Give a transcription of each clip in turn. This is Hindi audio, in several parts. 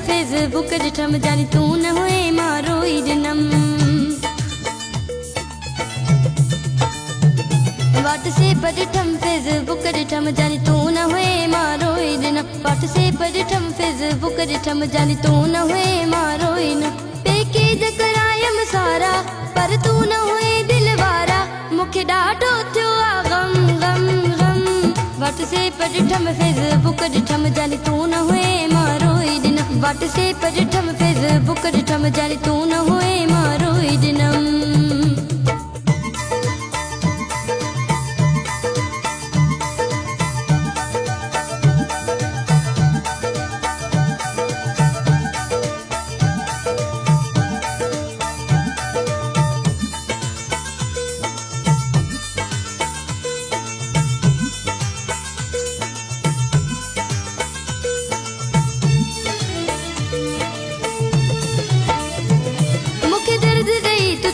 फेसबुक ॾिठम जानी तू न हुए मां रोई ॾिनम। व्हाट्सएप ॾिठम फेसबुक ॾिठम जानी तू न हुए मां रोई ॾिनम। व्हाट्सएप ॾिठम फेसबुक ॾिठम जानी तू न हुए मां रोई न। पैकेज करायम सारा पर तू न हुए दिल वारा मूंखे ॾाढो थियो आ गम गम गम। व्हाट्सएप ॾिठम फेसबुक ॾिठम जानी तू न हुए मां रोई ॾिनम। व्हाट्सएप ॾिठम फेसबुक ॾिठम जानी तू न हुए मां रोई ॾिनम।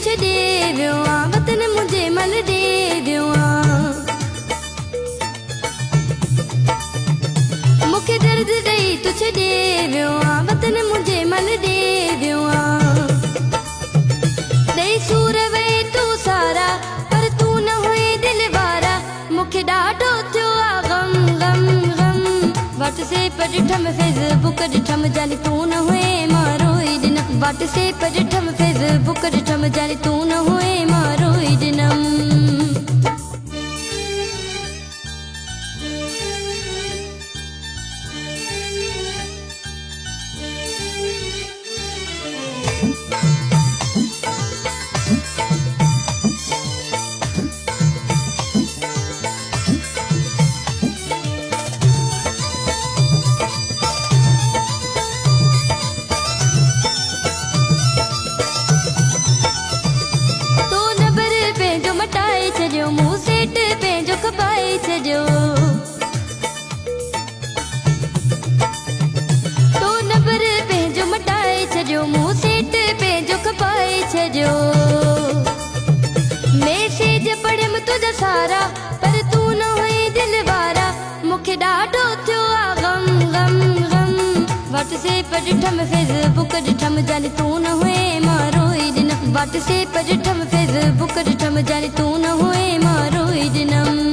छॾे वियो आ वतन मुंहिंजे मन ॾे वियो आ। मूंखे दर्द ॾेई तूं छॾे वियो आ वतन मुंहिंजे मन ॾे वियो आ। ॾेई सूर वे तूं सारा पर तू न हुए दिल वारा मूंखे ॾाढो थियो आ गम गम गम। व्हाट्सएप ॾिठम फेसबुक ॾिठम जानी तू न हुए मां रोई ॾिनम। व्हाट्सएप ॾिठम फेसबुक ॾिठम जानी तू न हुए मां रोई ॾिनम। मूं सेट पंहिंजो खपाए छॾियो तो नंबर पंहिंजो मटाए छॾियो मूं सेट पंहिंजो खपाए छॾियो। मैसेज पढ़ियमि तुंहिंजा सारा पर तू न हुए दिल वारा मूंखे ॾाढो थियो आ गम गम गम। व्हाट्सएप ॾिठम फेसबुक ॾिठम जानी तू न हुए मां रोई ॾिनम। व्हाट्सएप ॾिठम फेसबुक ॾिठम जानी तू न हुए मां रोई ॾिनम।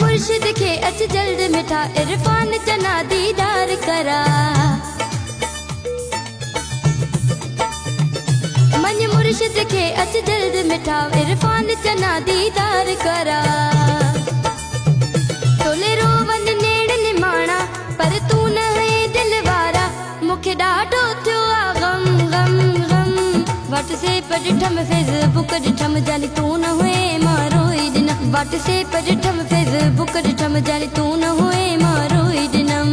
मुर्शिद खे अच जल्द मिठा इरफान चना दीदार करा। मन मुर्शिद खे अच जल्द मिठा इरफान चना दीदार करा। तोले रोवन नेड़ निमाणा पर तू न हुए दिल वारा मूंखे ॾाढो थियो आ गम गम गम। व्हाट्सएप ॾिठम फेसबुक ॾिठम जानी तू न हुए मां रोई ॾिनम। व्हाट्सएप ॾिठम फेसबुक ॾिठम जानी तू न हुए मां रोई ॾिनम।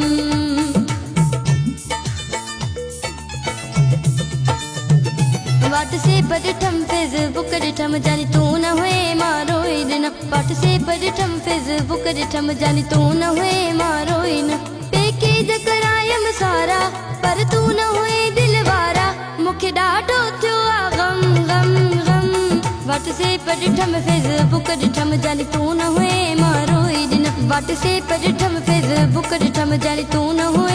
व्हाट्सएप ॾिठम फेसबुक ॾिठम जानी तू न हुए मां रोई ॾिनम। व्हाट्सएप ॾिठम फेसबुक ॾिठम जानी तू न हुए मां रोई न। पैकेज करायम सारा पर तू न हुए दिल वारा मूंखे ॾाढो थियो आ गम गम गम। व्हाट्सएप ॾिठम फेसबुक ॾिठम जानी तू न हुए मां रोई ॾिनम। व्हाट्सएप ॾिठम फेसबुक ॾिठम जानी तू न हुए